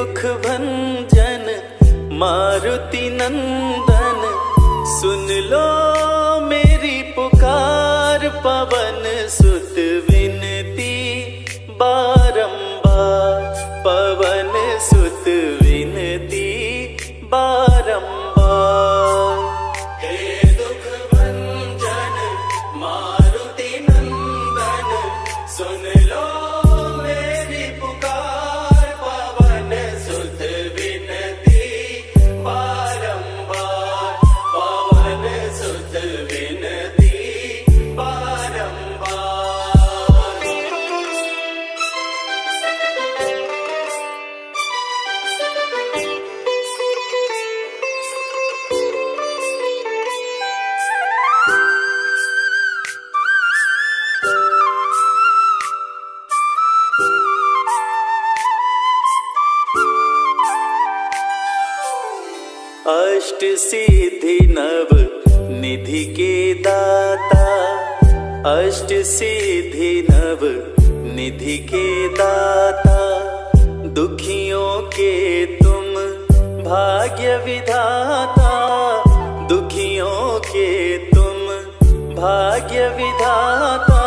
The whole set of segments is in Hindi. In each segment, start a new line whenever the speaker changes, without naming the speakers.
दुख भंजन मारुति नंदन, सुन लो मेरी पुकार। पवन सुत विनती बारंबार, पवन सुत विनती बारंबार। हे दुख भंजन मारुति नंदन, सुन लो मेरी पुकार। पवन सुत विनती बारंबार, पवन सुत विनती बारंबार। अष्ट सिद्धि नव निधि के दाता, अष्ट सिद्धि नव निधि के दाता। दुखियों के तुम भाग्य विधाता, दुखियों के तुम भाग्य विधाता।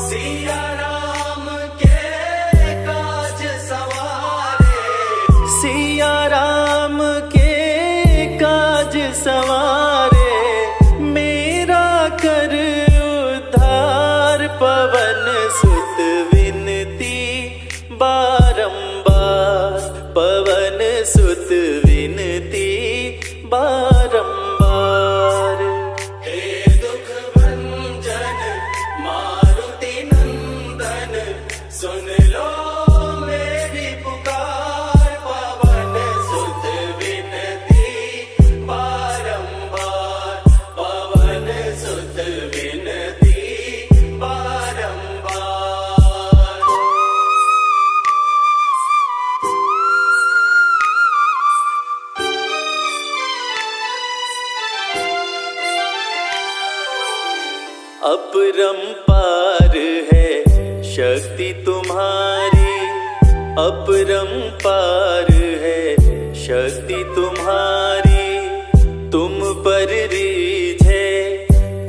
सिया राम के काज सवारे, सिया राम के काज सवारे। मेरा कर उद्धार, पवन सुत विनती बारंबार, पवन सुत विनती बारंबार। हे दुख भंजन मारुति नंदन, सुन लो मेरी पुकार। पवन सुत विनती बारंबार, पवन सुत विनती बारंबार। अपरंपार है शक्ति तुम्हारी, अपरंपार है शक्ति तुम्हारी। तुम पर रीझे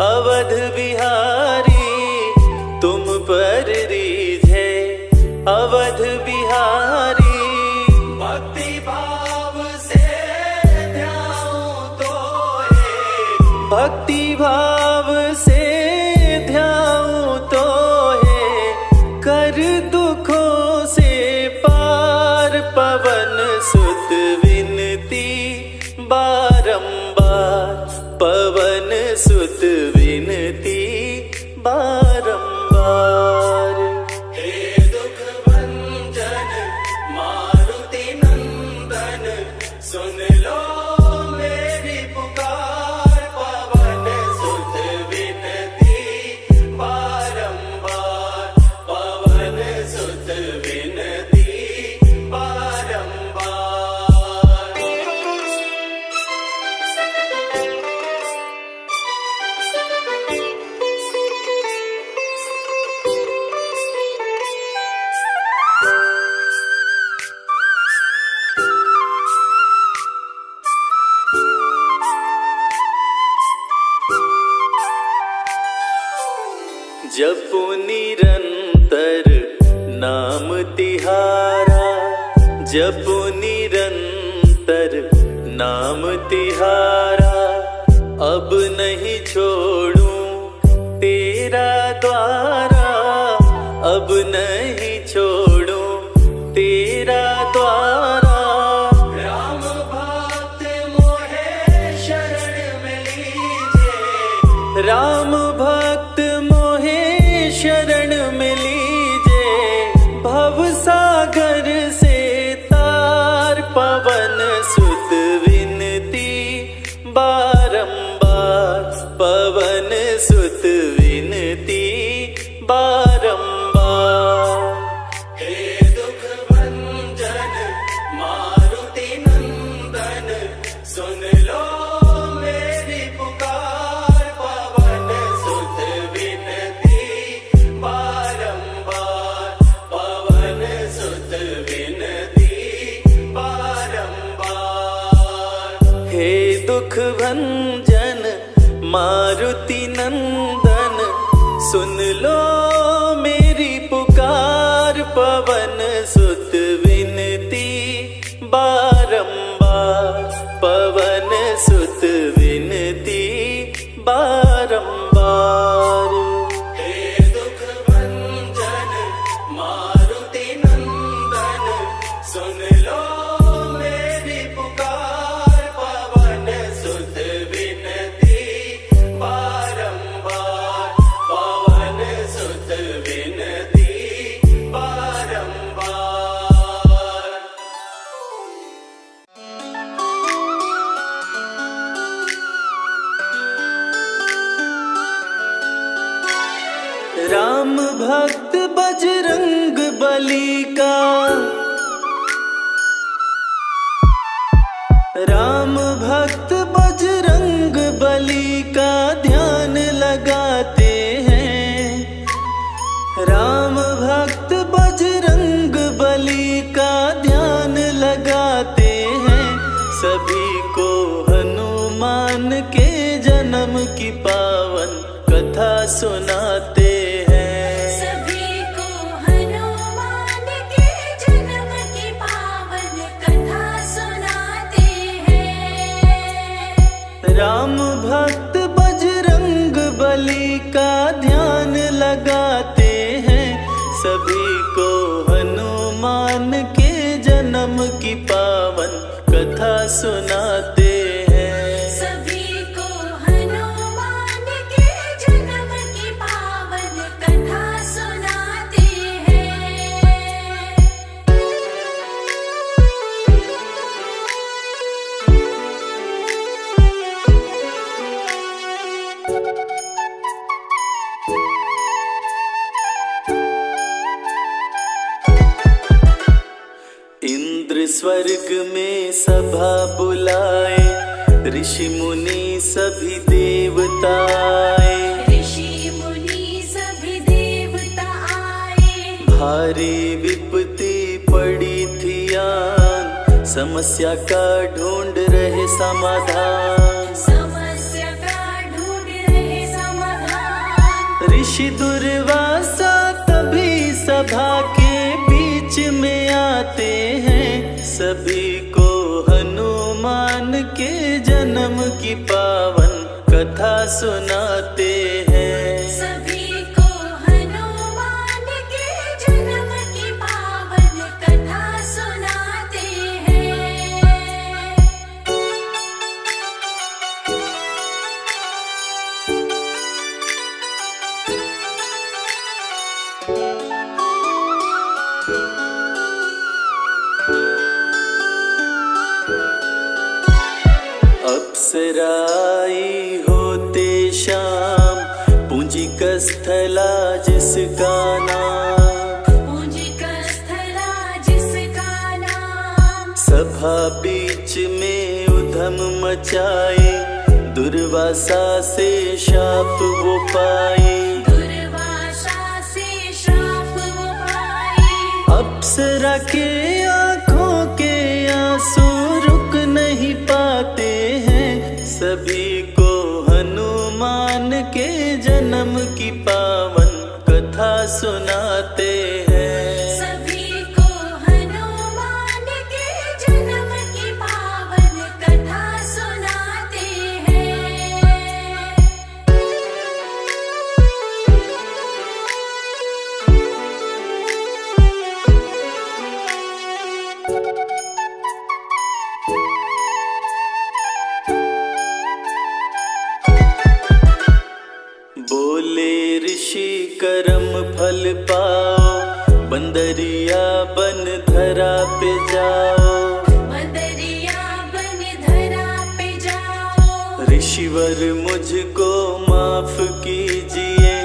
अवध बिहारी, तुम पर रीझे अवध बिहारी। भक्ति भाव से ध्याऊं तो है, भक्ति भाव से ध्याऊं तो है। कर दुखों से पार, पवन सुत विनती बारंबार, पवन सुत विनती बारंबार। हे दुख भंजन मारुति नंदन, सुन लो मेरी पुकार। पवन सुत विनती बारंबार, पवन सुत विनती बारंबार। जपो निरंतर नाम तिहारा, जपो निरंतर नाम तिहारा। अब नहीं छोड़ूं तेरा द्वारा, अब नहीं छोड़ूं तेरा द्वारा। राम भक्त मोहे शरण में लीजे, राम भक्त मोहे शरण में लीजे। भव सागर से तार, पवन सुत विनती बारंबार, पवन सुत विनती बारंबार। हे दुख भंजन मारुति नंदन, सुन लो मेरी पुकार। पवन सुत विनती बारंबार, पवन सुत विनती मारुति नंदन सुन लो मेरी पुकार, पवन सुत विनती बारंबार, पवन सुत विनती बारंबार। हे दुख भंजन मारुति नंदन सुन लो मेरी पुकार, पवन सुत विनती बारंबार, पवन सुत विनती बारंबार। राम भक्त बजरंग बली का, राम भक्त बजरंग बली का ध्यान लगाते हैं, राम भक्त बजरंग बली का ध्यान लगाते हैं। सभी को हनुमान के जन्म की पावन कथा सुनाते हैं,
सभी को हनुमान के जन्म की पावन कथा सुनाते हैं।
राम भक्त बजरंग बली का ध्यान लगाते हैं। सभी को हनुमान के जन्म की पावन कथा सुनाते हैं,
सभी को हनुमान के जन्म की पावन कथा सुनाते
इंद्र स्वर्ग में सभा बुलाए, ऋषि मुनि सभी देवता आए,
ऋषि मुनि सभी देवता आए।
भारी विपत्ति पड़ी थी आन, समस्या का ढूंढ रहे समाधान,
समस्या का ढूंढ रहे समाधान।
ऋषि दुर्वासा तभी सभा के बीच में आते हैं। सभी को हनुमान के जन्म की पावन कथा सुनाते हैं,
सभी को हनुमान के जन्म की पावन कथा सुनाते हैं।
अप्सराई होते शाम, पूंजिक स्थला जिसका नाम,
पूंजिक स्थला जिसका नाम।
सभा बीच में उधम मचाए, दुर्वासा से शाप वो पाए,
दुर्वासा से श्राप वो पाए।
अप्सरा के आँखों के आंसू रुक नहीं पाते हैं। सभी को हनुमान के जन्म की पावन कथा सुनाते हैं,
सभी को हनुमान के जन्म की पावन कथा सुनाते हैं।
बोले ऋषि कर्म फल पाओ, बंदरिया बन धरा पे जाओ,
बंदरिया बन धरा पे जाओ।
ऋषिवर मुझको माफ कीजिए,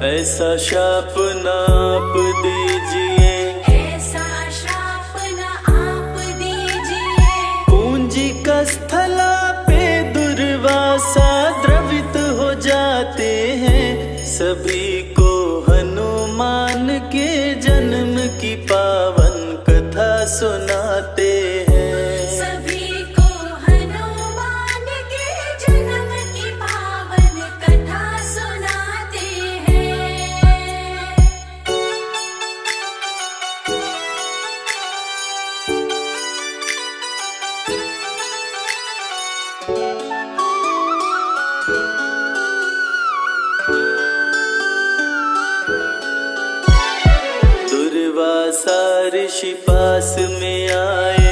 ऐसा शाप ना आप दीजिए,
ऐसा श्राप न आप दीजिए।
पूंजिक स्थला पे दुर्वासा द्रवित हो जाते हैं। सभी को हनुमान के जन्म की पावन कथा सुनाते हैं,
सभी को हनुमान के जन्म की पावन
ऋषि पास में आए,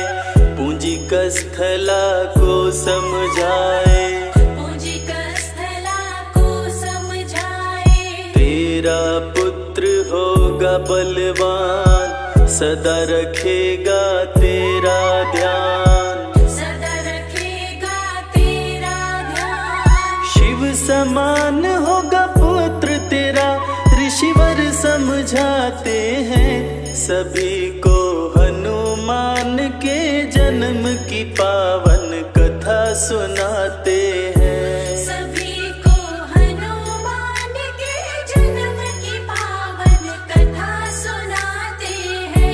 पूंजिक स्थला को समझाए।
पूंजिक स्थला को समझाए।
तेरा पुत्र होगा बलवान, सदा रखेगा तेरा ध्यान।
सदा रखेगा तेरा ध्यान।
शिव समान होगा पुत्र तेरा, ऋषिवर समझाते हैं सभी को। हनुमान के जन्म की पावन कथा सुनाते हैं।
सभी को हनुमान के जन्म की पावन कथा सुनाते हैं।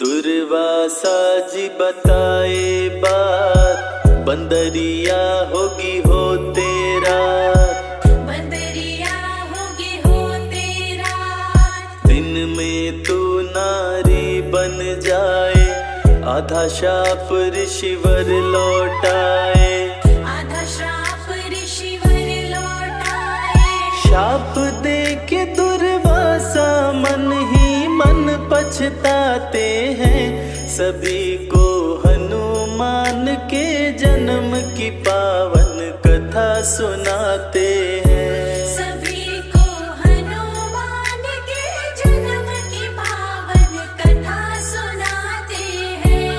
दुर्वासा जी बताए बात, बंदरिया होगी हो तेरा।
बंदरिया होगी हो तेरा।
दिन में तू नारी बन जाए, आधा शाप ऋषिवर लौटाए।
आधा श्राप ऋषिवर लौटाए।
शाप दे के दुर्वासा मन ही मन पछताते हैं, सभी को हनुमान के जन्म की पावन कथा सुनाते हैं।
सभी को हनुमान के जन्म की पावन कथा सुनाते हैं।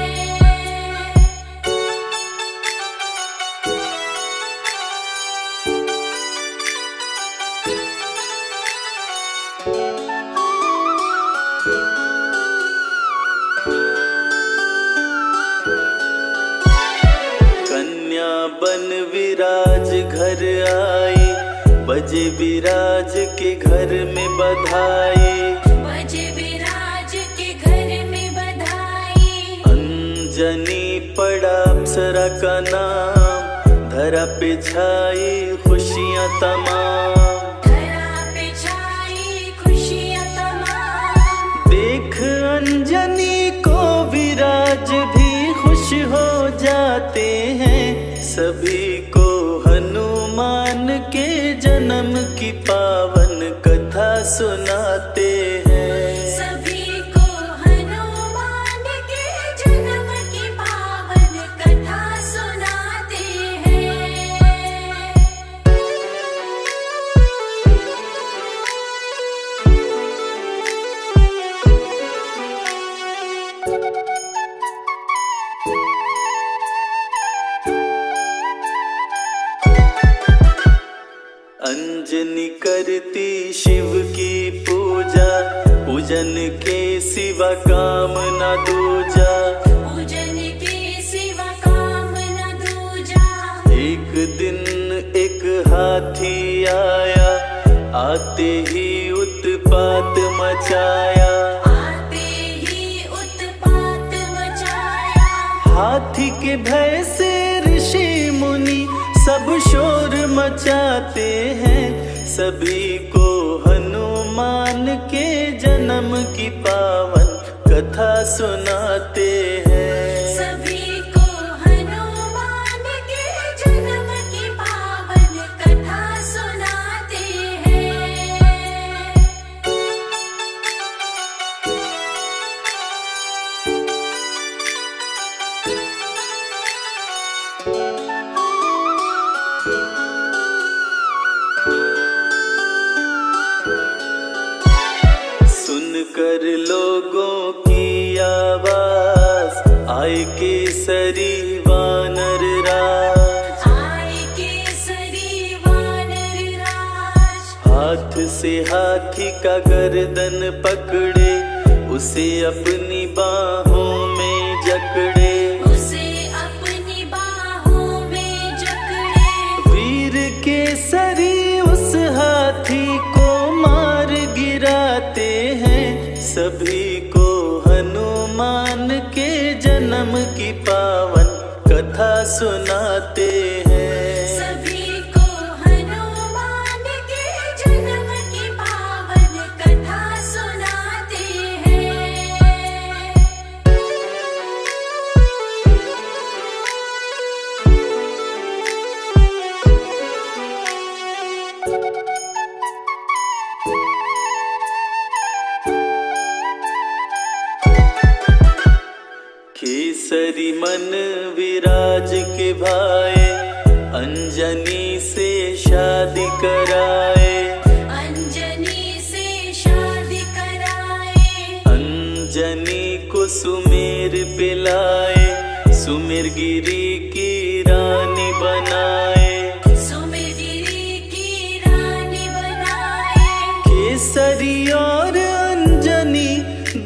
कन्या बन विराज घर आई, बजे विराज के घर में बधाई।
बजे विराज के घर में बधाई।
अंजनी पड़ा अप्सरा का नाम, धरा पे छाई खुशियां तमाम।
धरा पे छाई खुशियां तमाम।
देख अंजनी को विराज भी खुश हो जाते हैं, सभी को हनुमान के जन्म की पावन कथा सुनाते हैं।
सभी को हनुमान के जन्म की पावन कथा सुनाते हैं।
अंजनी करती शिव की पूजा, पूजन के सिवा काम न दूजा।
पूजन के सिवा काम न दूजा।
एक दिन एक हाथी आया, आते ही उत्पात मचाया।
आते ही उत्पात मचाया।
हाथी के भय से ऋषि मुनि सब शोर मचाते हैं, सभी को हनुमान के जन्म की पावन कथा सुनाते हैं।
सभी को हनुमान के जन्म की पावन कथा सुनाते हैं।
सुनकर लोगों की आवाज, आए केसरी वानर राज।
आए केसरी वानर राज।
हाथ से हाथी का गर्दन पकड़े, उसे अपनी बाहों में जकड़े।
उसे अपनी बाहों में जकड़े।
वीर केसरी उस हाथी को मार गिराते हैं, सभी को हनुमान के जन्म की पावन कथा सुनाते हैं।
सभी को हनुमान के जन्म की पावन कथा सुनाते
केसरी मन विराज के भाए, अंजनी से शादी कराए,
अंजनी से शादी कराए,
अंजनी को सुमेर पिलाए, सुमेर गिरी की रानी बनाए,
सुमेरगिरी की रानी बनाए।
केसरी और अंजनी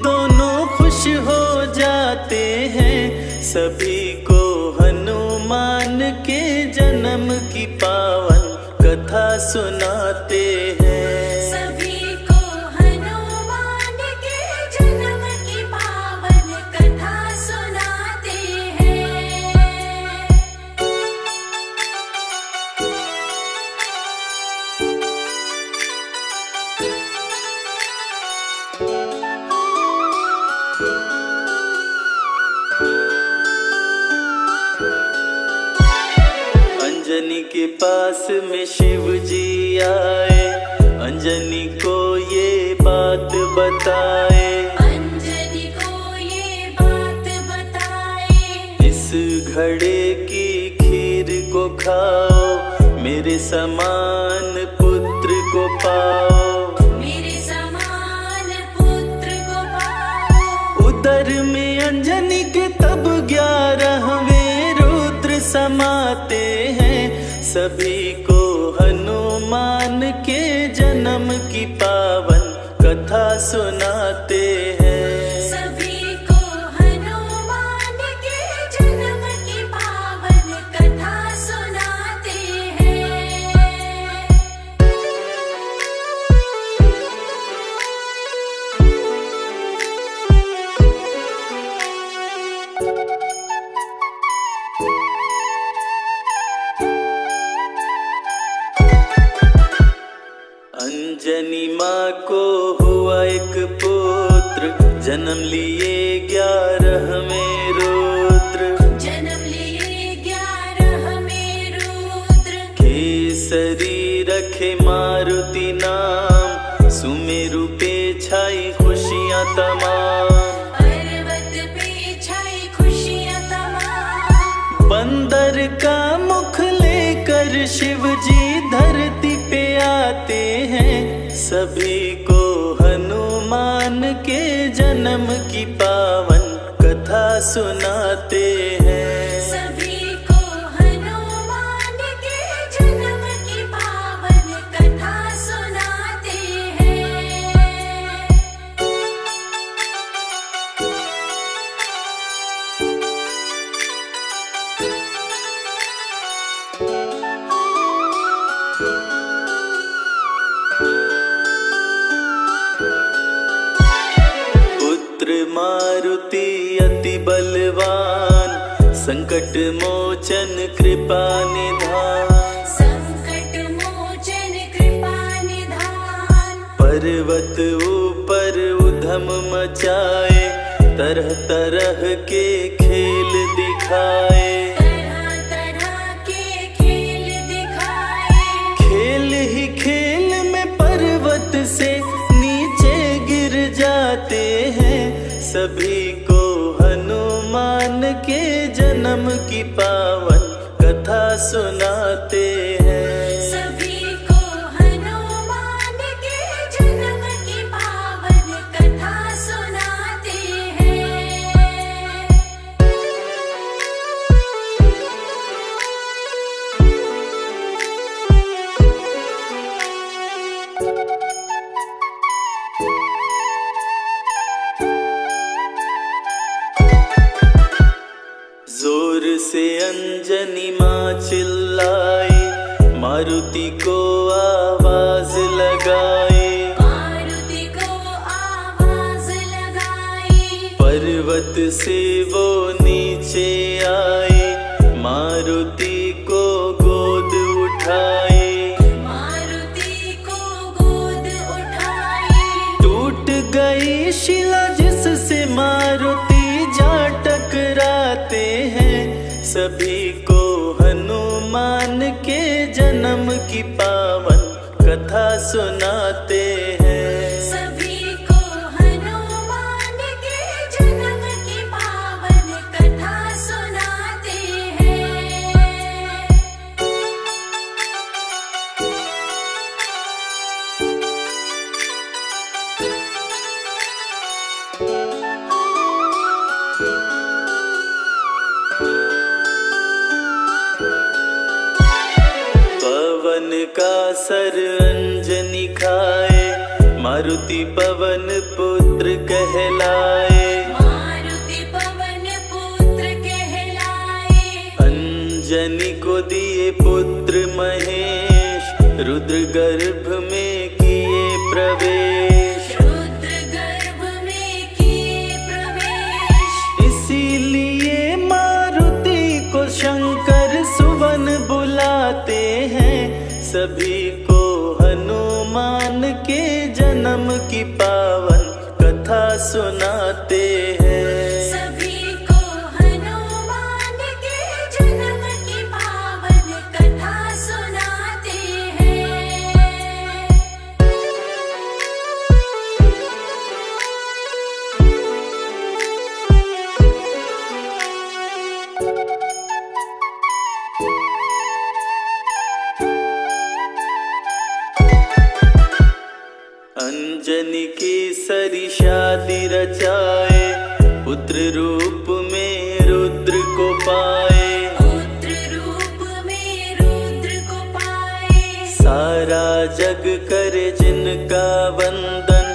दोनों खुश हो जाते हैं, सभी को हनुमान के जन्म की पावन कथा सुनाते हैं।
सभी को हनुमान के जन्म की पावन कथा सुनाते हैं।
अंजनी के पास में शिव जी आए, अंजनी को ये बात बताए,
अंजनी को ये बात बताए,
इस घड़े की खीर को खाओ, मेरे समान पुत्र को पाओ,
मेरे समान पुत्र को पाओ।
उदर में अंजनी के तब 11वें रुद्र समाते हैं, सभी को हनुमान के जन्म की पावन कथा सुनाते हैं।
सभी को हनुमान के जन्म की पावन कथा सुनाते हैं।
अंजनी माँ को हुआ एक पुत्र, जन्म लिए 11वें रुद्र,
जन्म लिए 11वें रुद्र,
केसरी रखे मारुति नाम, सुमेरु पे छाई खुशियाँ तमाम,
पर्वत पे छाई खुशियाँ तमाम।
बंदर का मुख लेकर शिव जी धरती पे आते हैं, सभी को हनुमान के जन्म की पावन कथा सुनाते हैं।
सभी को हनुमान के जन्म की पावन कथा सुनाते हैं।
पुत्र मारुति अति बलवान, संकट मोचन कृपा निधान,
संकट मोचन कृपा निधान,
पर्वत ऊपर उधम मचाए, तरह तरह के खेल दिखाए,
तरह तरह के खेल दिखाए।
खेल ही खेल में पर्वत से नीचे गिर जाते हैं, सभी को हनुमान के जन्म की पावन कथा सुनाते हैं।
सभी को हनुमान के जन्म की पावन कथा सुनाते हैं।
जोर से अंजनी माँ चिल्लाई, मारुति को आवाज लगाई,
मारुति को आवाज लगाई,
पर्वत से वो नीचे आई, मारुति को गोद उठाई,
मारुति को गोद उठाई।
टूट गई शिला जिससे मारुति जा टकराते हैं, सभी को हनुमान के जन्म की पावन कथा सुनाते हैं।
सभी को हनुमान के जन्म की पावन कथा
का सर अंजनी खाए, मारुति पवन पुत्र कहलाए।
मारुति पवन पुत्र कहलाए।
अंजनी को दिए पुत्र महेश, रुद्र गर्भ में किए प्रवेश।
रुद्र गर्भ में किए प्रवेश।
इसीलिए मारुति को शंकर सुवन बुलाते हैं। सभी को हनुमान के जन्म की पावन कथा सुनाते हैं।
सभी को हनुमान के जन्म की पावन कथा सुनाते हैं।
अंजनी की सरी शादी रचाए, पुत्र रूप में रुद्र को पाए।
पुत्र रूप में रुद्र को पाए।
सारा जग करे जिनका वंदन,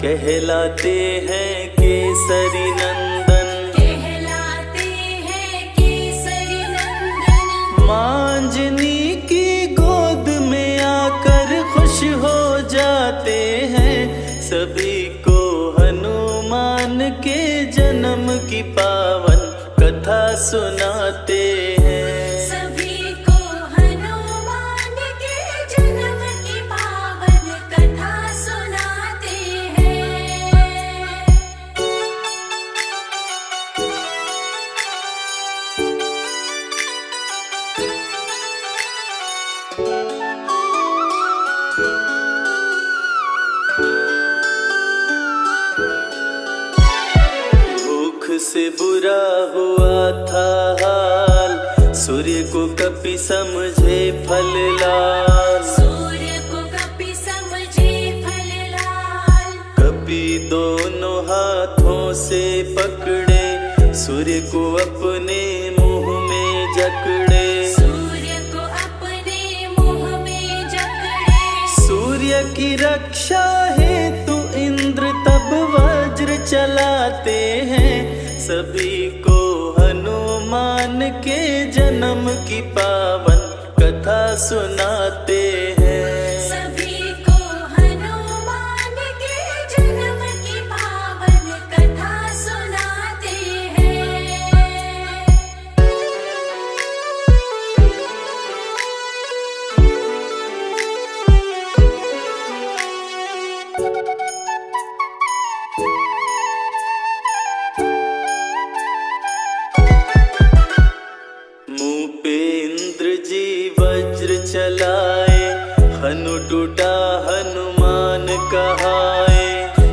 कहलाते हैं केसरी नंदन।
कहलाते हैं केसरी नंदन।
मांजनी की गोद में आकर खुश हो जाते हैं। सभी को हनुमान के जन्म की पावन कथा सुनाते हैं।
सभी को हनुमान के जन्म की पावन कथा सुनाते हैं।
भूख से बुरा हुआ था हाल, सूर्य को कपि समझे फल लाल।
सूर्य को कपि समझे फल लाल।
कपि दोनों हाथों से पकड़े, सूर्य को अपने मुंह में जकड़े।
सूर्य को अपने मुंह में जकड़े।
सूर्य की रक्षा हेतु इंद्र तब वज्र चलाते हैं। सभी को हनुमान के जन्म की पावन कथा सुनाते हैं।
सभी को हनुमान के जन्म की पावन कथा सुनाते हैं।
मुंह पे इंद्र जी वज्र चलाए, हनु टूटा हनुमान कहाए।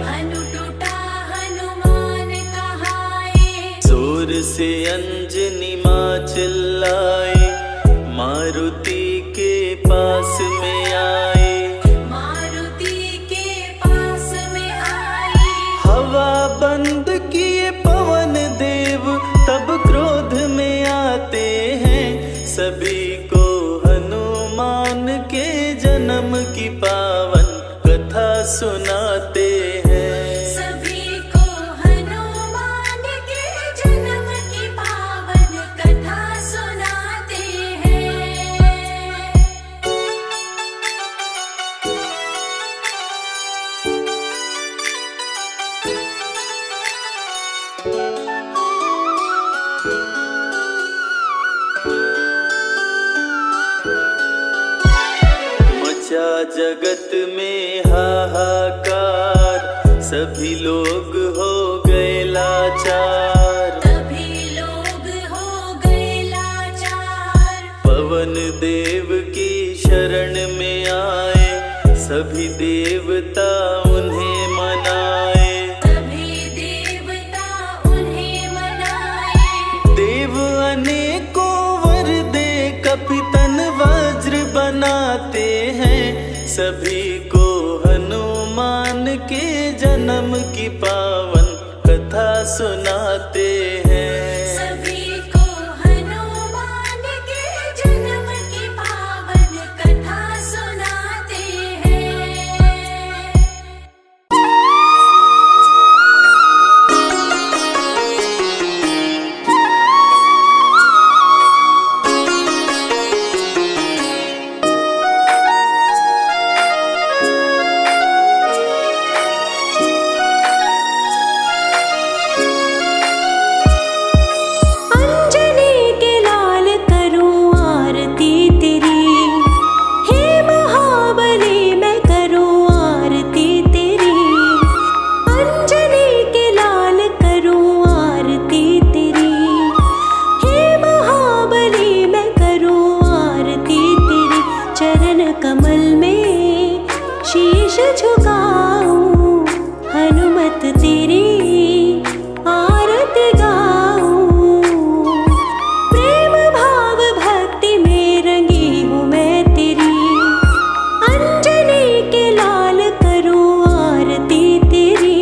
हनु टूटा हनुमान कहाए।
जोर से अंजनी माँ चिल्लाई, मारुति के पास में आए।
मारुति के पास में आई।
हवा बंद किए पवन देव तब क्रोध में आते हैं। सभी को हनुमान के जन्म की पावन कथा सुनाते हैं।
सभी को हनुमान के जन्म की पावन कथा सुनाते हैं।
मचा जगत में हाहाकार, सभी लोग हो गए लाचार।
तभी लोग हो गए लाचार।
पवन देव की शरण में आए, सभी देवता उन्हें मनाए।
तभी देवता उन्हें मनाए।
देव अनेकों वर दे कपितन वज्र बनाते हैं। सभी को हनुमान के जन्म की पावन कथा सुनाते हैं।
सभी को हनुमान के जन्म की पावन कथा सुनाते
कमल में शीश झुकाऊं, हनुमत तेरी आरती गाऊं। प्रेम भाव भक्ति में रंगी हूँ मैं तेरी, अंजनी के लाल करूं आरती तेरी।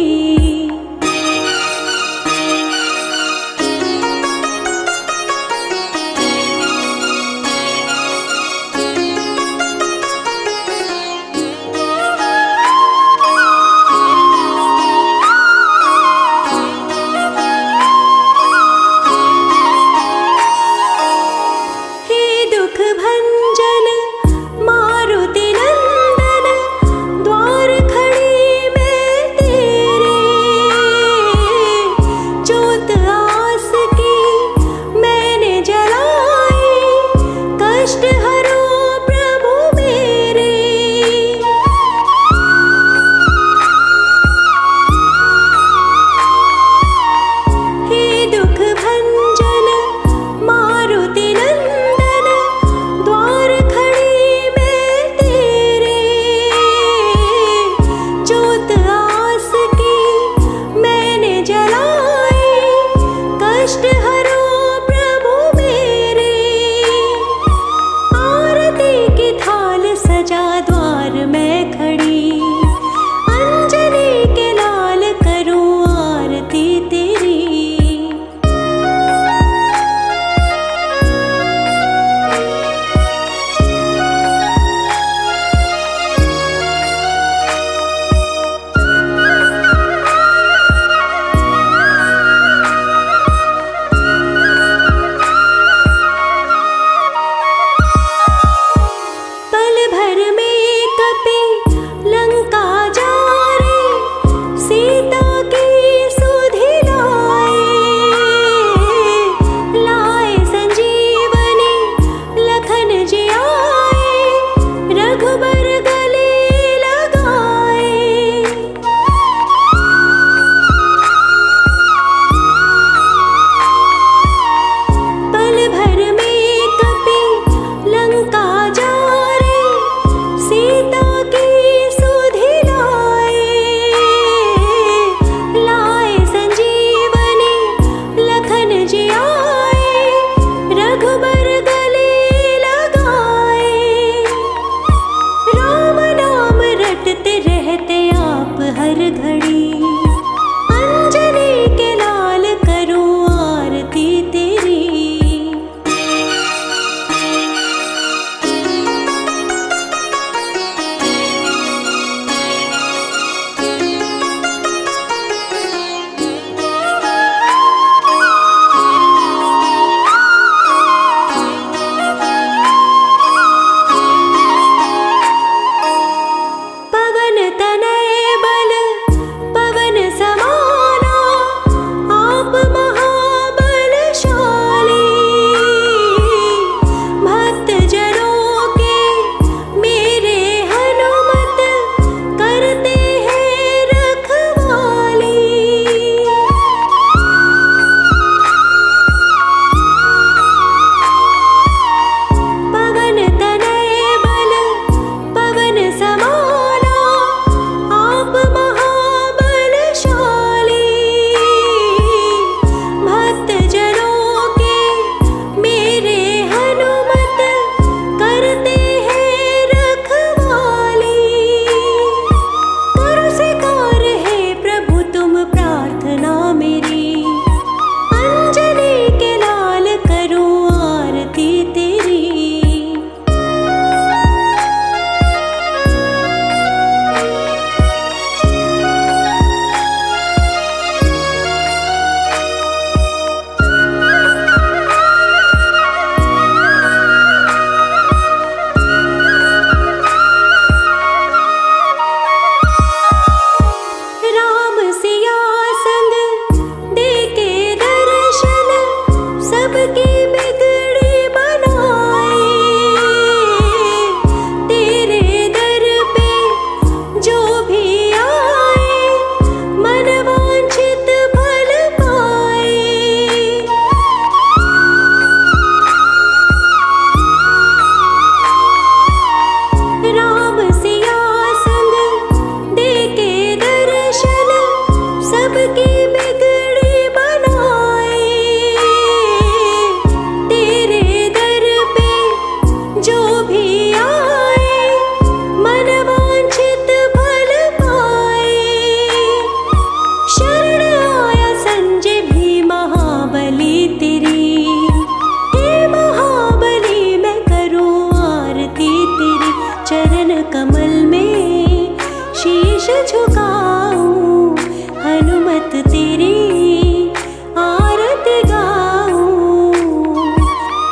कमल में शीश झुकाऊं, हनुमत तेरी आरती गाऊं।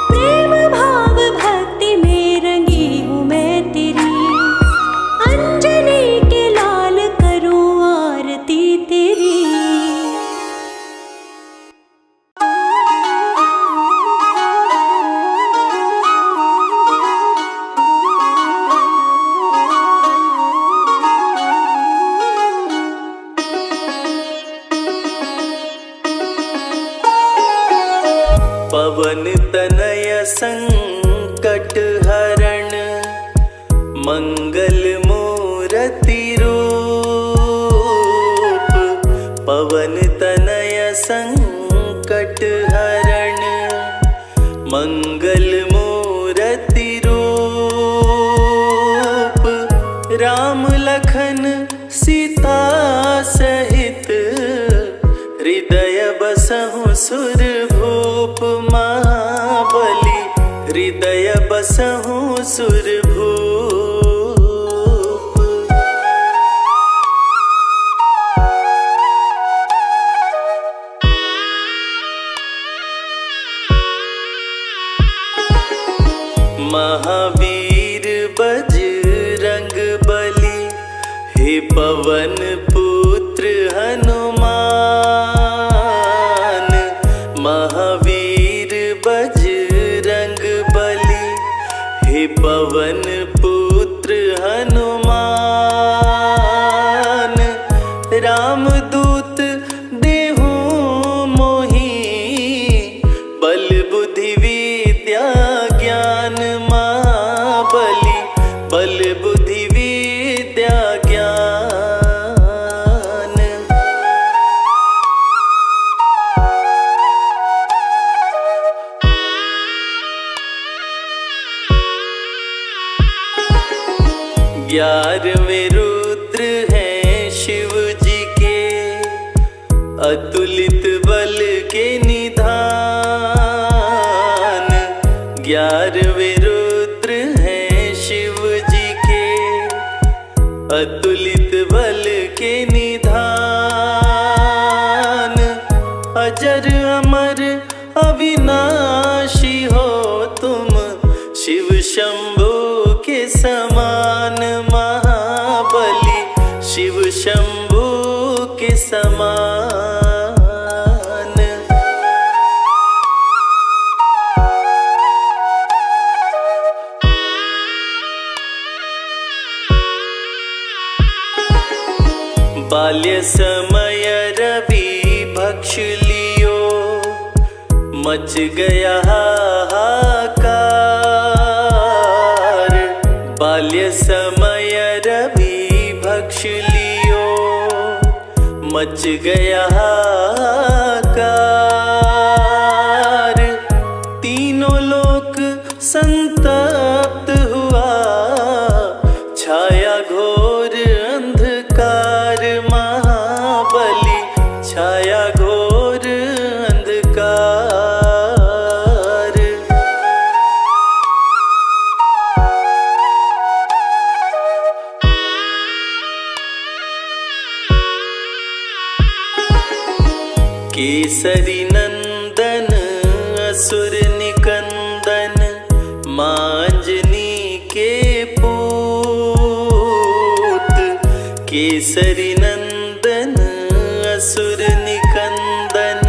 प्रेम भाव भक्ति में रंगी हूँ मैं तेरी, अंजनी के लाल करूं आरती तेरी।
पवन तनय संकट हरण, मंगल मूर्ति रूप। पवन तनय संकट हरण, मंगल मूर्ति रूप। राम लखन सीता सहित, हृदय बसहु सुरभूप। महाबली हृदय बसहु सुरभूप। महावीर बजरंग बली, हे पवन पुत्र हनुमान। महावीर बजरंग बली, हे पवन पुत्र हनुमान। रामदूत देहु मोहि, बल बुद्धि विद्या ज्ञान। महाबली बल बुद्धि विद्या ज्ञान। ग्यारहवें रुद्र हैं शिव जी के, अतुलित बल के निधान। ग्यारहवें रुद्र हैं शिव जी के, अतुलित बल के निधान। अजर अमर अविनाशी हो तुम, शिव शंभु के समान। महाबली शिव शंभु के समान। बाल्य समय रवि भक्ष लियो, मच गया हाहाकार। बाल्य समय रवि भक्ष लियो, मच गया हाहाकार। तीनों लोक संतप्त हुआ, छाया घोर अंधकार। महाबली छाया घोर अंधकार। केसरी नंदन असुर निकंदन, मांजनी के पूत। केसरी नंदन असुर निकंदन,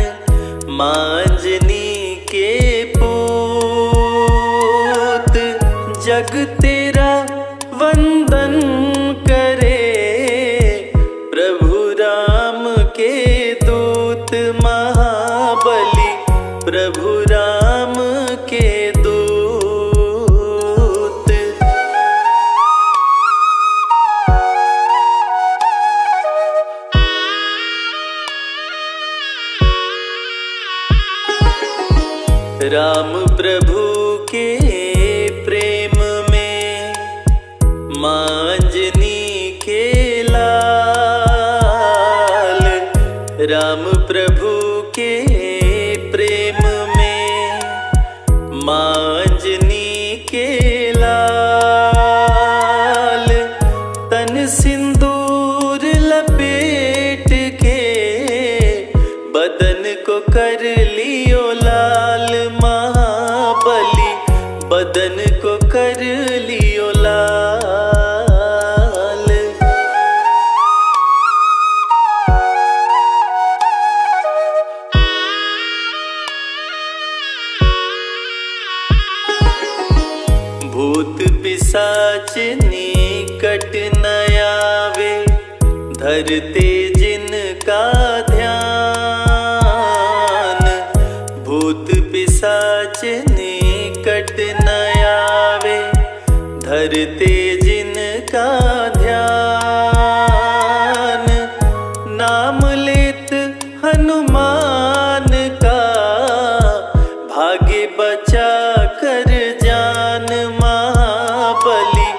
मांजनी के पूत। जग तेरा वंदन करे, प्रभु राम के दूत। महाबली प्रभु राम के दूत। राम प्रभु के प्रेम में, मांजनी के लाल। राम प्रभु के प्रेम में, मांजनी के लाल। पिशाच निकट न आवे, धरते जिनका ध्यान। भूत पिशाच निकट न आवे, धरते जिनका ध्यान। नाम लेत हनुमान का, भागे बचा कर जान। महाबली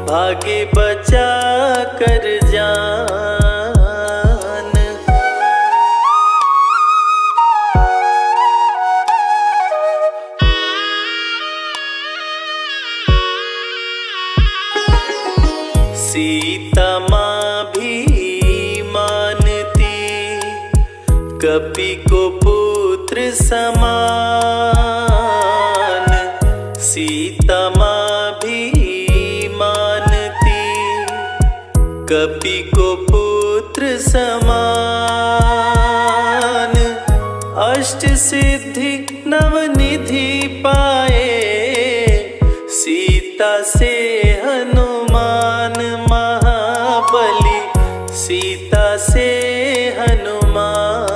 भागे बचा कर जान। सीता माँ भी मानती, कपि को पुत्र समान। सीता माँ भी मानती, कपि को पुत्र समान। अष्ट सिद्धि नवनिधि पाए, सीता से हनुमान। महाबली सीता से हनुमान।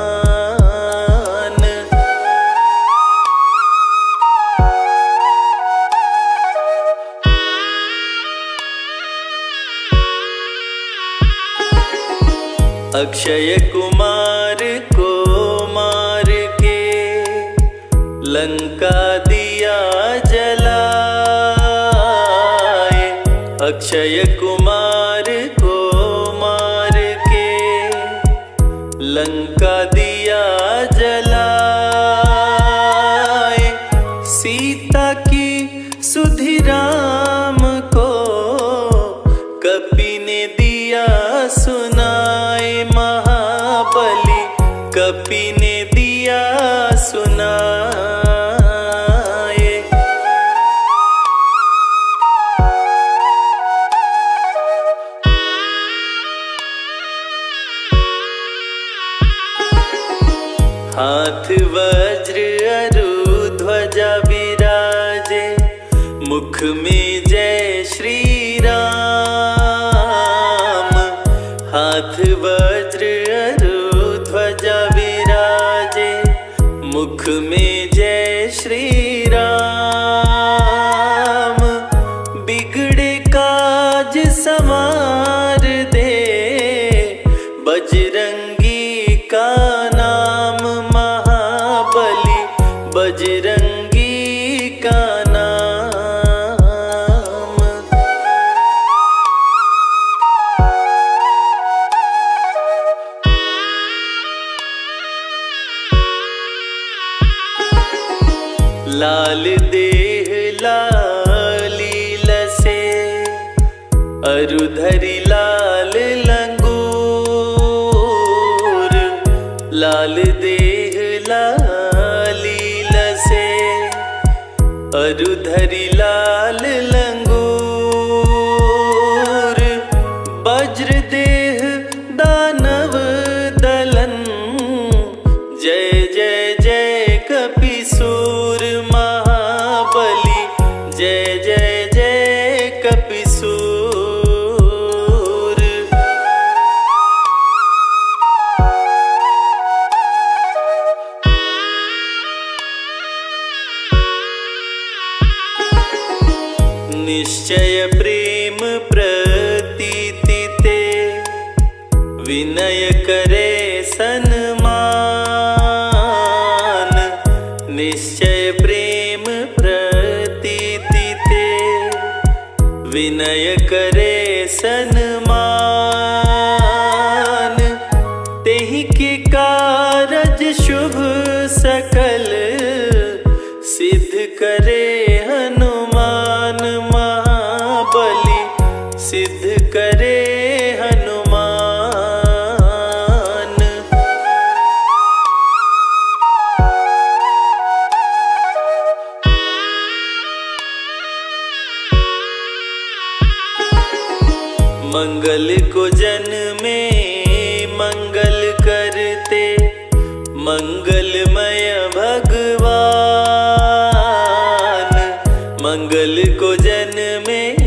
अक्षय कुमार को मार के, लंका दिया जलाए। अक्षय कुमार को मार के, लंका दिया जलाए। सीता की सुधि राम को, कपि ने दिया सुनाए। महाबली कपि ने दिया सुनाए। हाथ वज्र अरु ध्वजा विराजे, मुख में जय श्री राम। हाथ वज्र अरु ध्वजा विराजे, मुख में जय श्री राम। बिगड़े काज संवार दे, बजरंगी का नाम। महाबली बजरंगी का नाम। लाल देह लाली लसे, अरु धरि लाल लंगूर। लाल देह लाली लसे, अरु धरि लाल लंगूर। वज्र देह दानव दलन, जय जय जय कपिसूर। महाबली जय जय जय कपिसूर। निश्चय प्रेम प्रतीति ते, विनय करे सन्मान। निश्चय प्रेम प्रतीति ते, विनय करे सन्मान। तेहि के कारज शुभ सकल, सिद्ध करे हनुमान। महाबली सिद्ध करे हनुमान। मंगल को जन में मंगल करते, मंगलमय भगवान। मंगल को जन में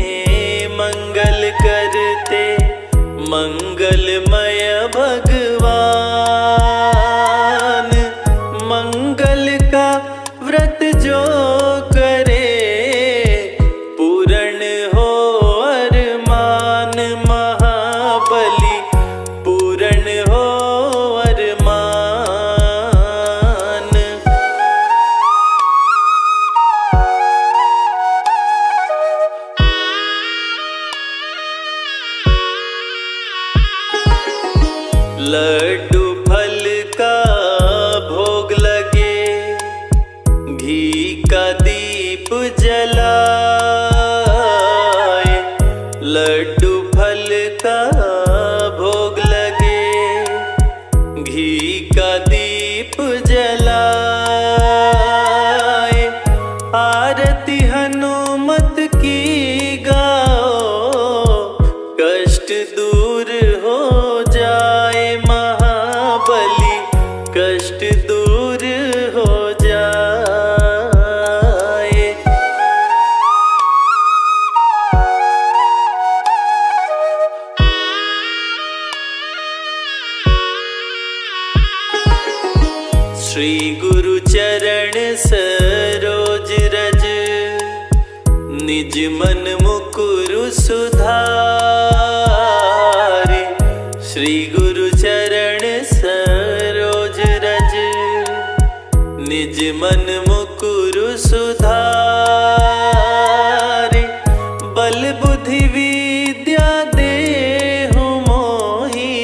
लड्डू फल का भोग लगे, घी का दीप जलाए। लड्डू फल का भोग लगे, घी का दीप जलाए। आरती हनुमत की गाओ, कष्ट दूर हो जाए महाबली, कष्ट दूर हो जाए। श्री गुरु चरण सरोज रज, निज मन मुकुरु सुधारे। श्री गुरु चरण सरोज रज, निज मन मुकुरु सुधारे। बल बुद्धि विद्या देहु मोहि,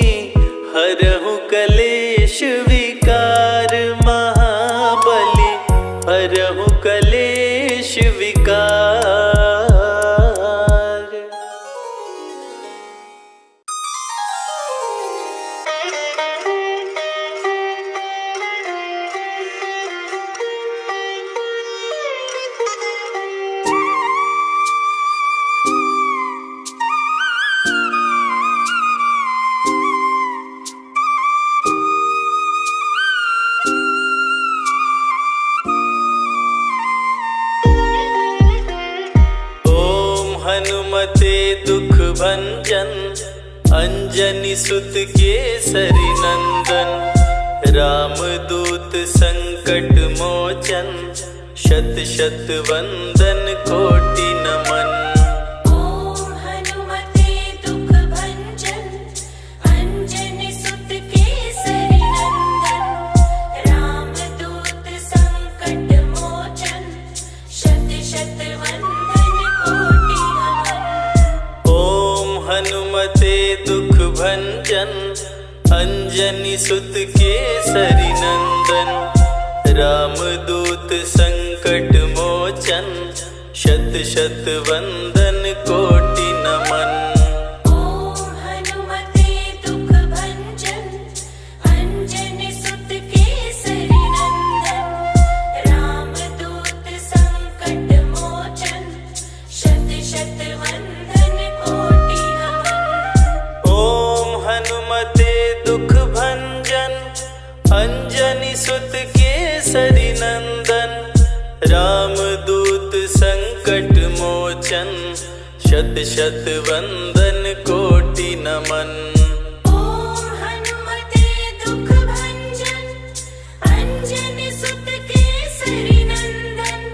हरहु कलेश विकार महाबली, हरहु कलेश विकार। हनुमते दुख भंजन, अंजनी सुत केसरी नंदन। रामदूत संकट मोचन, शत शत वंदन कोटि नमन।
ओम हनुमते दुख भंजन, अंजनी सुत केसरी नंदन। रामदूत संकट मोचन, शत शत वंदन कोटि नमन।
ओम हनुमते दुख भंजन, अंजनी सुत केसरी नंदन। रामदूत संकट मोचन, शत शत वंदन कोटि नमन।
ओम हनुमते दुख भंजन, अंजनी सुत केसरी नंदन। रामदूत संकट मोचन, शत शत वंदन कोटि नमन।
ओम हनुमते दुख भंजन, अंजनी सुत केसरी नंदन। रामदूत संकट मोचन, शत शत वंदन कोटि नमन।
ओम हनुमते दुख भंजन, अंजनी सुत केसरी नंदन।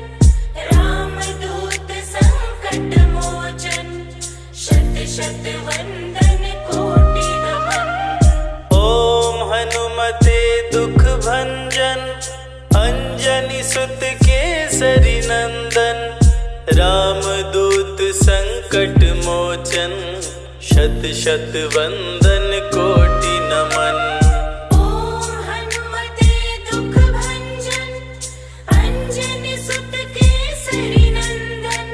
रामदूत संकट मोचन, शत शत वंदन कोटि नमन।
ओम हनुमते दुख भंजन, अंजनी सुत केसरी नंदन। रामदूत संकट मोचन, शत शत वंदन कोटि नमन।
ओम हनुमते दुख भंजन, अंजनी सुत केसरी नंदन।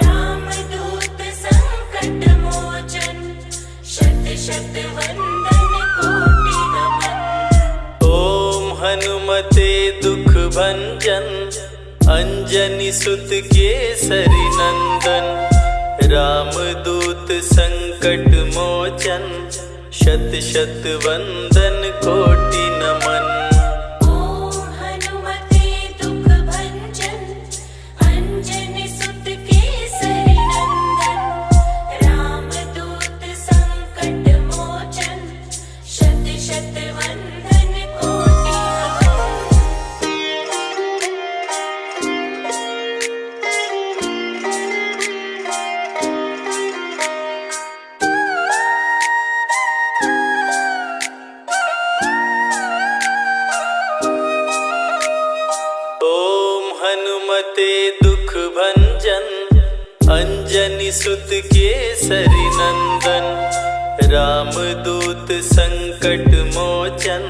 रामदूत संकट मोचन, शत शत वंदन कोटि नमन।
ओम हनुमते दुख भंजन, अंजनी सुत केसरी नंदन। रामदूत संकट मोचन, शत शत वंदन कोटि नमन।
ओम हनुमते दुख भंजन, अंजनी सुत केसरी नंदन। रामदूत संकट मोचन, शत शत वंदन कोटि
हनुमते दुख भंजन, अंजनी सुत केसरी नंदन। रामदूत संकट मोचन,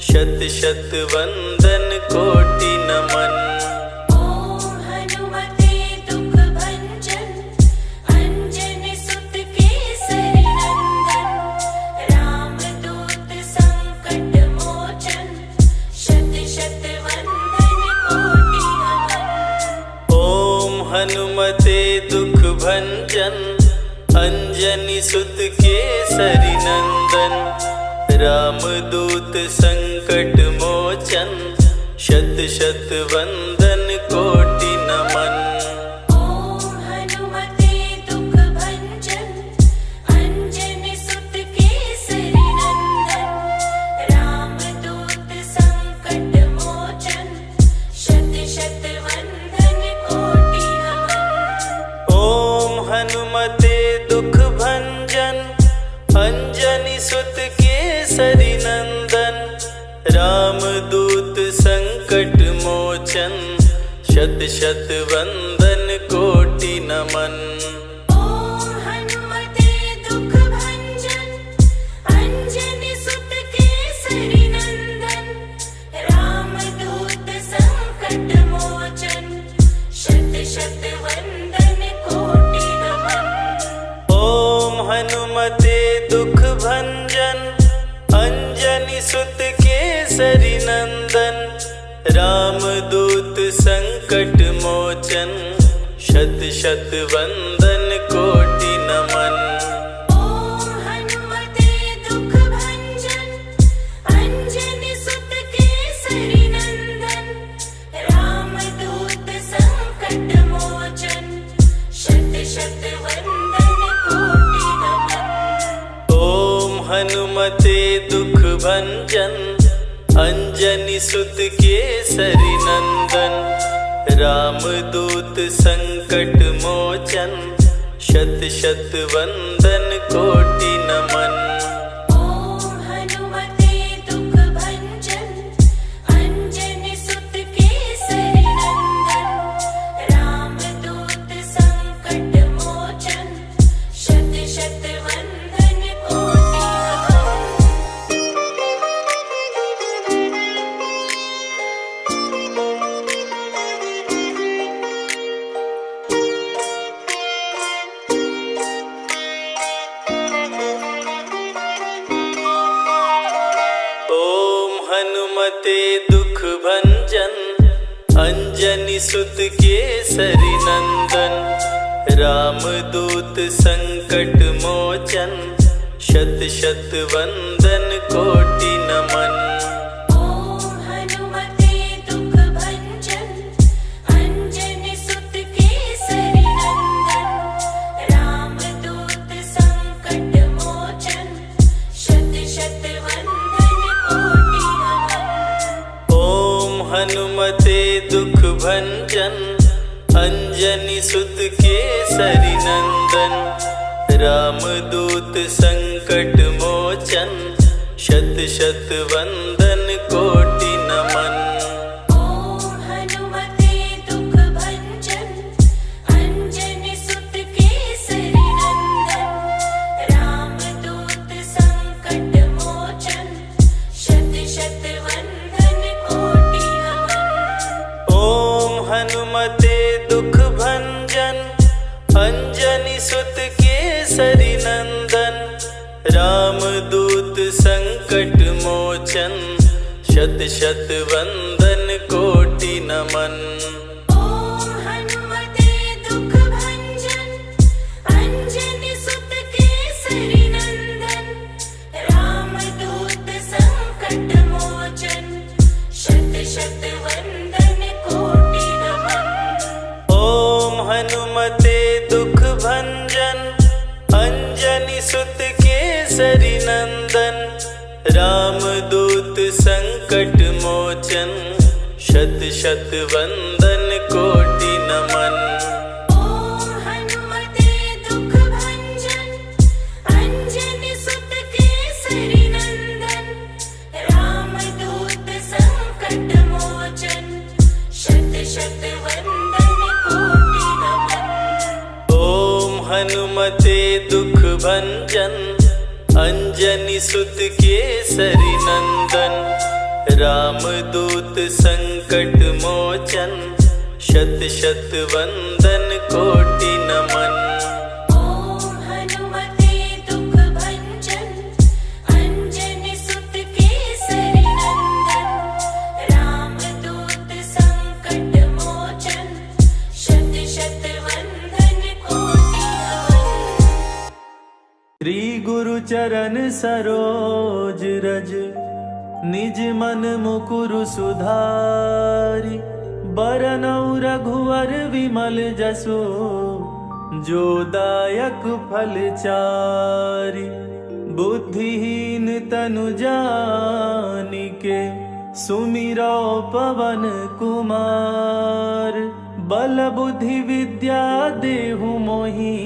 शत शत वंदन कोटि नमन।
ओम हनुमते दुख भंजन, अंजनी सुत केसरी नंदन। रामदूत संकट मोचन, शत शत वंदन कोटि नमन।
ओम हनुमते दुख भंजन, अंजनी सुत केसरी नंदन। रामदूत संकट मोचन, शत शत वंदन कोटि नमन।
ओम हनुमते दुख भंजन, अंजनी सुत केसरी नंदन। रामदूत संकट मोचन, शत शत वंदन कोटि नमन।
ओम हनुमते दुख भंजन, अंजनी सुत केसरी नंदन। रामदूत संकट मोचन, शत शत वंदन कोटि नमन।
ओम हनुमते दुख भंजन, अंजनी सुत केसरी नंदन। रामदूत संकट मोचन, शत शत वंदन कोटि नमन।
ओम हनुमते दुख भंजन, अंजनी सुत केसरी नंदन। रामदूत संकट मोचन, शत शत वंदन कोटि नमन।
ओम हनुमते दुख भंजन, अंजनी सुत केसरी नंदन। रामदूत संकट मोचन, शत शत वंदन कोटि नमन।
ओम हनुमते दुख भंजन, अंजनी सुत केसरी नंदन। रामदूत संकट मोचन, शत शत वंदन कोटि नमन।
ओम हनुमते दुख भंजन, अंजनी सुत केसरी नंदन। रामदूत संकट मोचन, शत शत वंदन कोटि नमन।
ओम हनुमते दुख भंजन, अंजनी सुत केसरी नंदन। रामदूत संकट मोचन, शत शत वंदन कोटि नमन।
ओम हनुमते दुख भंजन, अंजनी सुत केसरी नंदन। रामदूत संकट मोचन, शत शत वंदन कोटि नमन।
ओम हनुमते दुख भंजन, अंजनी सुत केसरी नंदन। रामदूत संकट मोचन, शत शत वंदन कोटि नमन।
ओम हनुमते दुख भंजन, अंजनी सुत केसरी नंदन। रामदूत संकट मोचन, शत शत वंदन कोटि नमन।
ओम हनुमते दुख भंजन, अंजनी सुत केसरी नंदन। रामदूत संकट मोचन, शत शत वंदन कोटि नमन।
ओम हनुमते दुख भंजन, अंजनी सुत केसरी नंदन। रामदूत संकट मोचन, शत शत वंदन कोटि नमन।
ओम हनुमते दुख भंजन, अंजनी सुत केसरी नंदन। रामदूत संकट मोचन, शत शत वंदन कोटि नमन।
ओम हनुमते दुख भंजन, अंजनी सुत केसरी नंदन। रामदूत संकट मोचन, शत शत वंदन कोटि नमन।
ओम हनुमते दुख भंजन, अंजनी सुत केसरी नंदन, रामदूत संकट मोचन, शत शत वंदन कोटि नमन।
ओम हनुमते दुख भंजन, अंजनी सुत केसरी नंदन, रामदूत संकट मोचन, शत शत वंदन कोटि नमन।
श्री गुरु चरण सरोज रज, निज मन मुकुरु सुधारि। बरनउँ रघुवर विमल जसु, जो दायक फल चारि। बुद्धिहीन तनु जानिके, सुमिरो पवन कुमार। बल बुद्धि विद्या देहु मोहि,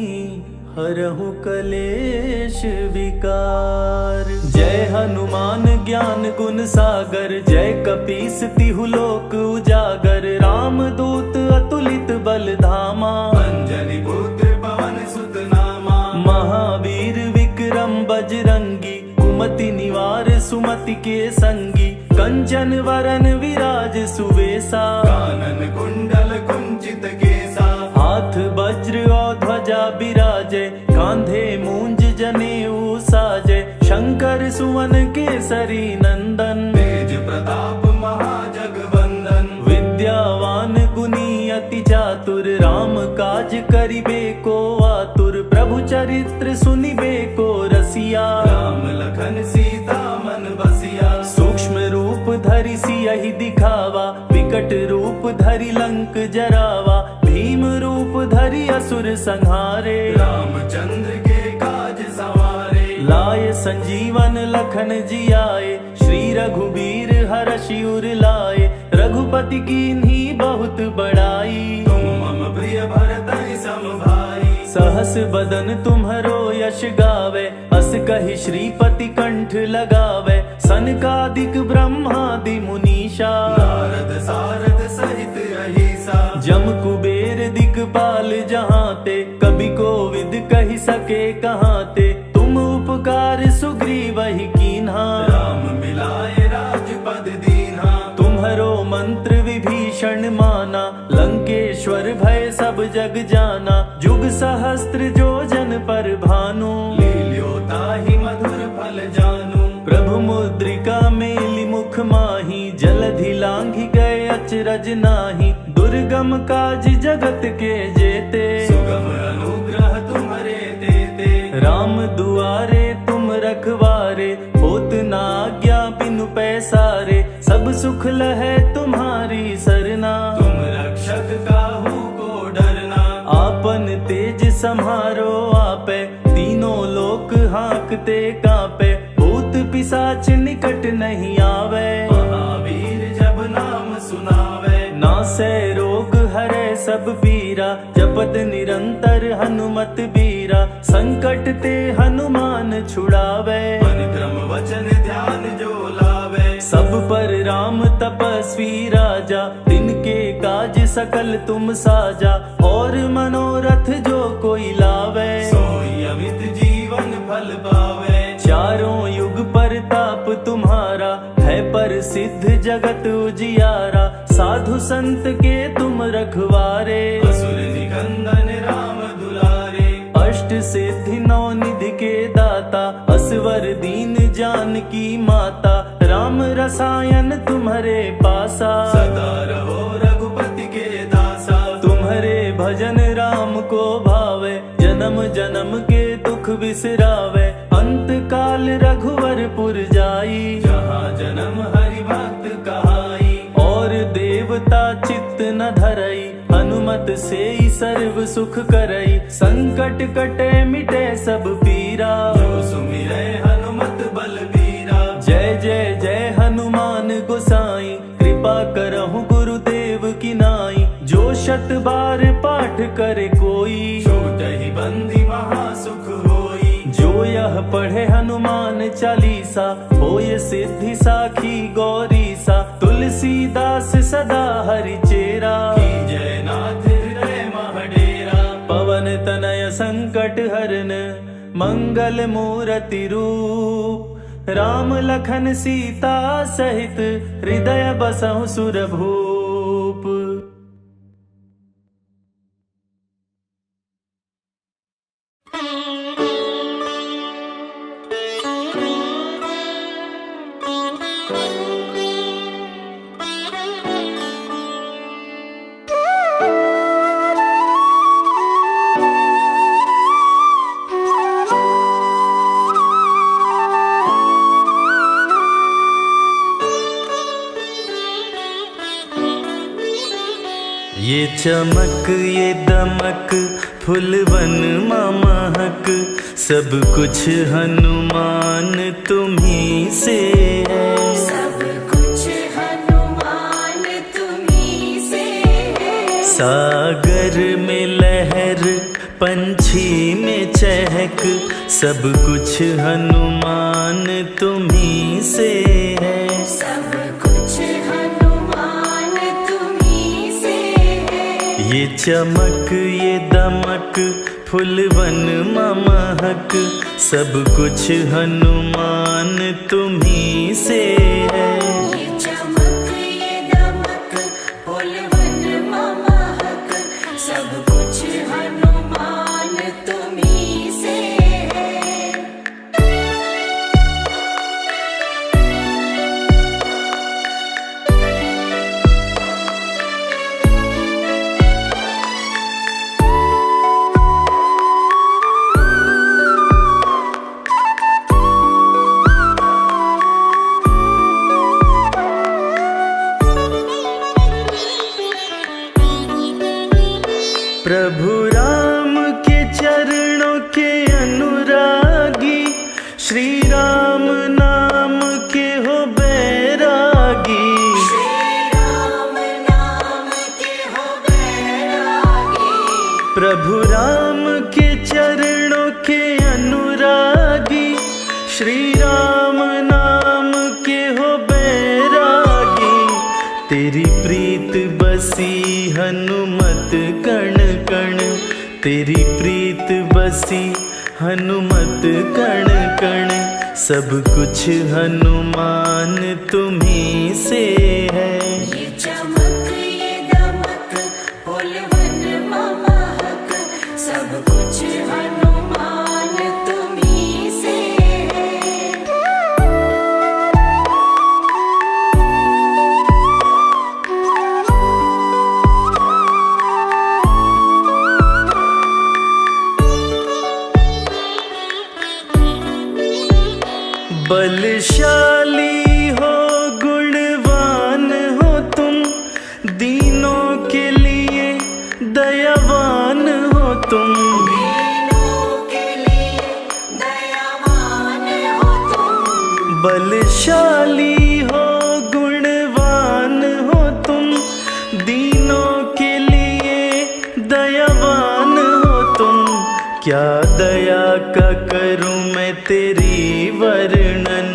हरहु कलेश विकार। जय हनुमान ज्ञान गुण सागर, जय कपीस तिहु लोक उजागर। रामदूत अतुलित बल धामा,
अंजनी पुत्र पवन सुत नामा।
महावीर विक्रम बजरंगी, कुमति निवार सुमति के संगी। कंचन वरन विराज सुवेसा,
कानन कुंडल कुंचित केसा।
हाथ वज्र और ध्वजा बिराजे, कांधे मूंज जनेऊ साजे। शंकर सुवन केसरी नंदन,
तेज प्रताप महाजगवंदन।
विद्यावान गुणी अति चातुर, राम काज करिबे को आतुर। प्रभु चरित्र सुनिबे को रसिया,
राम लखन सीता मन बसिया।
सूक्ष्म रूप धरि सियहि दिखावा, विकट रूप धरि लंक जरावा। भीम रूप धरि असुर संहारे,
रामचंद्र के काज सवारे।
लाए संजीवन लखन जियाए, श्री रघुबीर हरषि उर लाए। रघुपति कीन्ही बहुत बड़ाई,
तुम मम प्रिय भरतहि सम भाई।
सहस बदन तुम्हरो यश गावे, अस कहि श्रीपति कंठ लगावे। सनकादिक ब्रह्मादि मुनीषा,
नारद सारद सहित अहिसा।
जम कुबेर दिक्पाल जहांते, कवि कोविद कहि सके कहांते। तुम उपकार सुग्रीवहि कीन्हा,
राम मिलाए राजपद दीन्हा।
तुम्हरो मंत्र विभीषण माना, लंकेश्वर भय सब जग जाना। जुग सहस्त्र जो जन पर भानु,
लील्यो ताहि मधुर फल जानू।
प्रभु मुद्रिका मेलि मुख माहि, जलधि लांघि गए अचरज नाहि। दुर्गम काज जगत के जेते,
सुगम अनुग्रह तुम्हरे तेते।
राम दुआरे तुम रखवारे, होत न आज्ञा बिनु पैसारे। सब सुख लहै तुम्हारी सरना,
तुम रक्षक काहू को डरना।
आपन तेज सम्हारो आपे, तीनों लोक हांकते कांपे। भूत पिशाच निकट नहीं आवे,
महावीर जब नाम सुनावे।
नासै रोग हरै सब पीरा, जपत निरंतर हनुमत बीरा। संकट ते हनुमान छुड़ावे,
मन क्रम वचन ध्यान जो लावे।
सब पर राम तपस्वी राजा, तिनके काज सकल तुम साजा। और मनोरथ जो कोई लावे,
सोई अमित जीवन फल पावे।
चारों युग परताप तुम्हारा, है प्रसिद्ध जगत उजियारा। साधु संत के तुम रखवारे,
असुर निकंदन राम दुलारे।
अष्ट सिद्धि नौ निधि के दाता, असवर दीन जानकी माता। राम रसायन तुम्हारे पासा,
सदा रहो रघुपति के दासा।
तुम्हारे भजन राम को भावे, जन्म जन्म के दुख बिसरावे। अंत काल रघुवरपुर जाई,
जहाँ जन्म हरि भक्त कहाई।
और देवता चित्त न धरई, हनुमत से ही सर्व सुख करई। संकट कटे मिटे सब पीरा,
जो सुमिरै हनुमत बलबीरा।
जय जय जय हनुमान गोसाई, कृपा करहु गुरुदेव की नाई। जो शत बार पाठ करे कोई,
छूटहि बंदी महासुख होई।
जो यह पढ़े हनुमान चालीसा, होय सिद्धि साखी गौरीसा। तुलसीदास सदा हरि चेरा,
जय नाथ हृदय महडेरा।
पवन तनय संकट हरन, मंगल मूर्ति रूप। राम लखन सीता सहित हृदय बसहु सुरभूप। ये चमक ये दमक फुलवन महक, सब कुछ हनुमान तुम्ही से है।
सब कुछ हनुमान तुम्ही से है।
सागर में लहर पंछी में चहक, सब कुछ हनुमान तुम्ही से है।
सब कुछ हनुमान तुम्ही से है।
ये चमक ये दमक फुलवन महक, सब कुछ हनुमान तुम्ही से है।
ये चमक ये दमक फुलवन महक, सब कुछ हनुमान तुम्ही से है।
प्रभु राम के चरणों के अनुरागी, श्री राम नाम के हो बैरागी।
श्री राम नाम के हो बैरागी।
प्रभु राम के चरणों के अनुरागी, श्री राम नाम के हो बैरागी। तेरी प्रीत बसी हनुमत कण कण, तेरी प्रीत बसी हनुमत कण कण, सब कुछ हनुमान तुम्ही से है।
ये चमक ये दमक फुलवन महक, सब कुछ हनुमान तुम्ही से है।
बलशाली हो गुणवान हो तुम, दीनों के लिए दयावान हो तुम।
दीनों के लिए दयावान हो तुम।
बलशाली हो गुणवान हो तुम, दीनों के लिए दयावान हो तुम। क्या दया का करूं मैं तेरी वर्णन,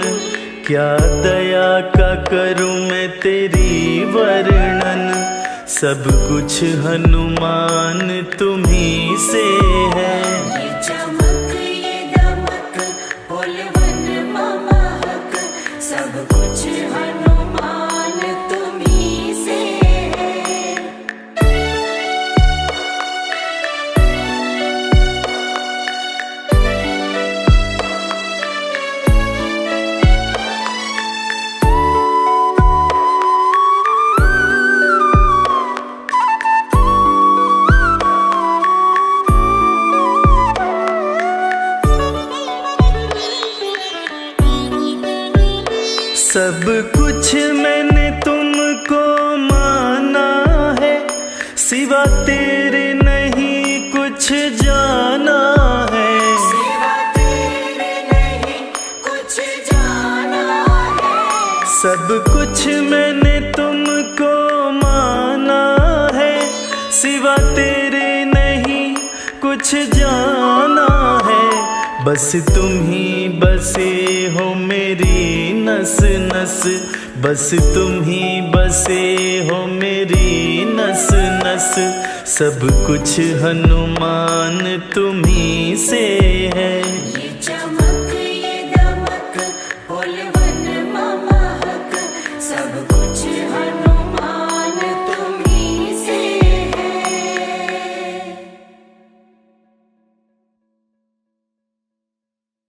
क्या दया का करूं मैं तेरी वर्णन, सब कुछ हनुमान तुम्ही से है।
ये चमक ये दमक फुलवन महक, सब कुछ हनुमान तुम्ही से है।
सब कुछ मैंने तुमको माना है, सिवा तेरे नहीं कुछ जाना है।
सिवा तेरे नहीं कुछ जाना है।
सब कुछ मैंने तुमको माना है, सिवा तेरे नहीं कुछ जाना है। बस तुम ही बसे हो मेरी नस नस, बस तुम ही बसे हो मेरी नस नस, सब कुछ हनुमान तुम्ही से है।